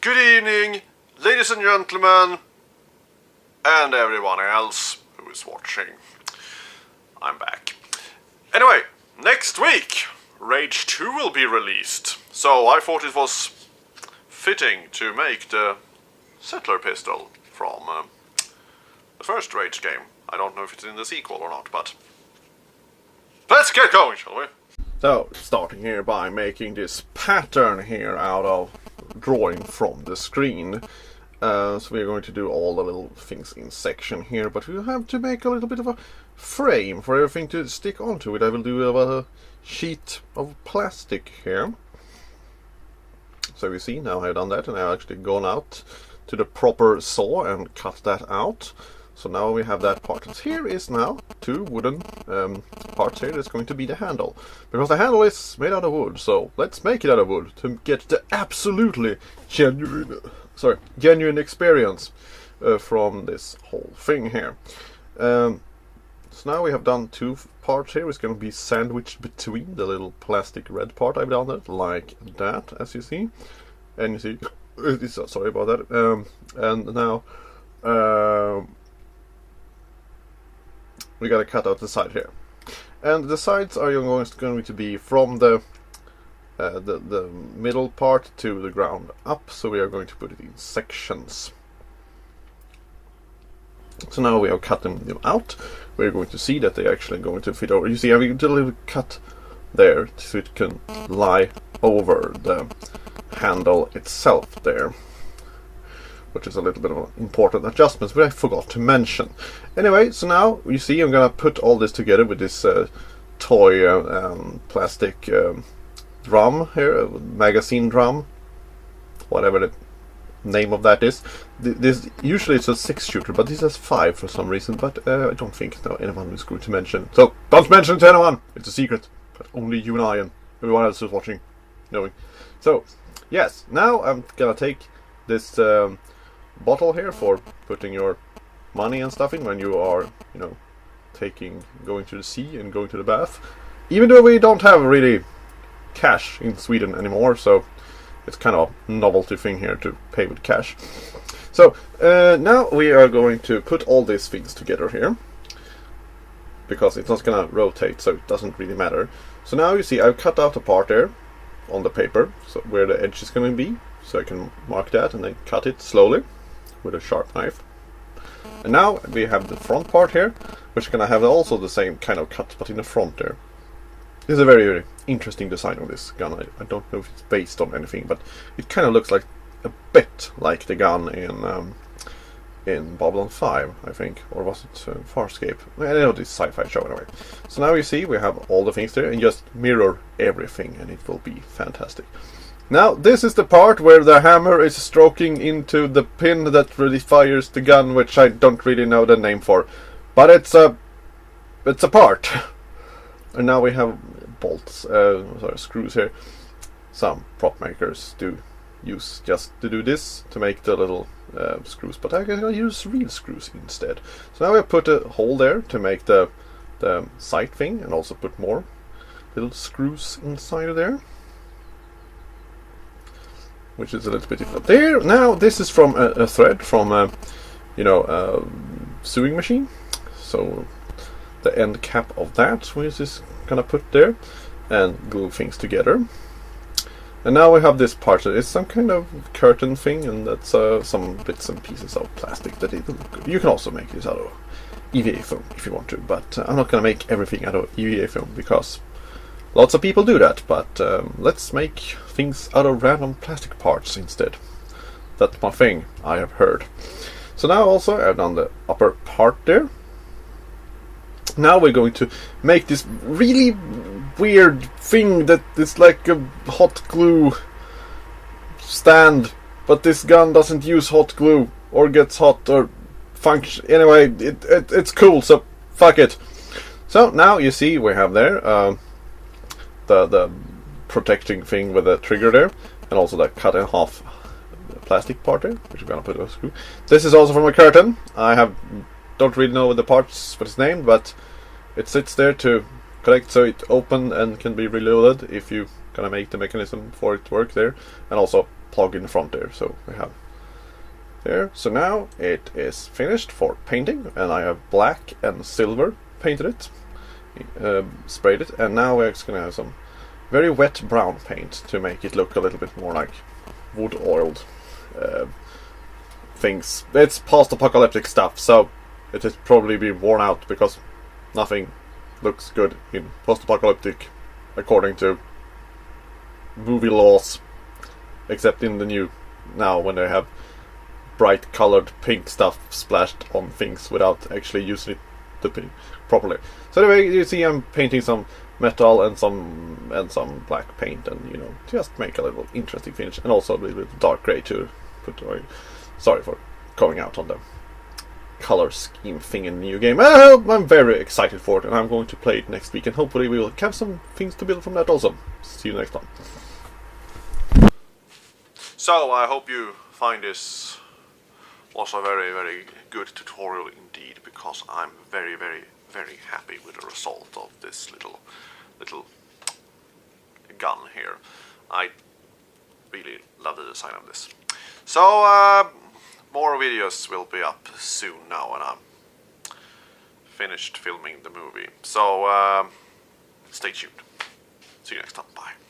Good evening, ladies and gentlemen, and everyone else who is watching. I'm back. Anyway, next week, Rage 2 will be released, so I thought it was fitting to make the Settler pistol from the first Rage game. I don't know if it's in the sequel or not, but let's get going, shall we? So, starting here by making this pattern here out of drawing from the screen. So we're going to do all the little things in section here, but we have to make a little bit of a frame for everything to stick onto it. I will do a sheet of plastic here. So you see, now I've done that, and I've actually gone out to the proper saw and cut that out. So now we have that part. And here is now two wooden parts here. That's going to be the handle, because the handle is made out of wood. So let's make it out of wood to get the absolutely genuine experience from this whole thing here. So now we have done two parts here. It's going to be sandwiched between the little plastic red part. I've done it like that, as you see, and you see. Sorry about that. And now. We gotta cut out the side here, and the sides are going to be from the middle part to the ground up. So we are going to put it in sections. So now we have cut them out. We're going to see that they're actually going to fit over. You see, I did a little cut there so it can lie over the handle itself there, which is a little bit of an important adjustment, but I forgot to mention. Anyway, so now you see I'm gonna put all this together with this toy plastic drum here, magazine drum, whatever the name of that is. This usually it's a 6-shooter, but this has 5 for some reason. But I don't think anyone is going to mention. So don't mention it to anyone. It's a secret, but only you and I and everyone else who's watching knowing. So yes, now I'm gonna take this bottle here for putting your money and stuff in when you are, going to the sea and going to the bath. Even though we don't have really cash in Sweden anymore, so it's kind of a novelty thing here to pay with cash. So now we are going to put all these things together here, because it's not gonna rotate, so it doesn't really matter. So now you see I've cut out a part there on the paper, so where the edge is going to be, so I can mark that and then cut it slowly with a sharp knife. And now we have the front part here, which is going to have also the same kind of cut, but in the front there. This is a very, very interesting design of this gun. I don't know if it's based on anything, but it kind of looks like a bit like the gun in Babylon 5, I think, or was it Farscape? I know this sci-fi show anyway. So now you see we have all the things there, and just mirror everything, and it will be fantastic. Now this is the part where the hammer is stroking into the pin that really fires the gun, which I don't really know the name for, but it's a part. And now we have bolts, screws here. Some prop makers do use just to do this to make the little screws, but I'm gonna use real screws instead. So now I put a hole there to make the sight thing, and also put more little screws inside of there, which is a little bit different. There, now this is from a thread from a sewing machine. So the end cap of that, we just gonna put there and glue things together. And now we have this part that is some kind of curtain thing, and that's some bits and pieces of plastic that it will look good. You can also make this out of EVA foam if you want to, but I'm not gonna make everything out of EVA foam because lots of people do that, but let's make things out of random plastic parts instead. That's my thing, I have heard. So now also I've done the upper part there. Now we're going to make this really weird thing that is like a hot glue stand, but this gun doesn't use hot glue or gets hot or function. Anyway, it's cool, so fuck it. So now you see we have there the protecting thing with the trigger there, and also the cut in half plastic part there, which we're gonna put a screw. This is also from a curtain. Don't really know the parts what it's named, but it sits there to connect, so it open and can be reloaded if you gonna make the mechanism for it to work there, and also plug in the front there. So we have there. So now it is finished for painting, and I have black and silver painted it, sprayed it, and now we're just gonna have some very wet brown paint to make it look a little bit more like wood oiled things. It's post-apocalyptic stuff, so it has probably been worn out because nothing looks good in post-apocalyptic according to movie laws, except in the new now when they have bright colored pink stuff splashed on things without actually using it the pink properly. So anyway, you see I'm painting some metal and some black paint, and you know, just make a little interesting finish, and also a little bit of dark grey to put away. Sorry for going out on the color scheme thing in the new game. I'm very excited for it, and I'm going to play it next week, and hopefully we will have some things to build from that also. See you next time. So I hope you find this also a very, very good tutorial indeed, because I'm very, very, very happy with the result of this little gun here. I really love the design of this. So more videos will be up soon now when I'm finished filming the movie. So stay tuned. See you next time. Bye.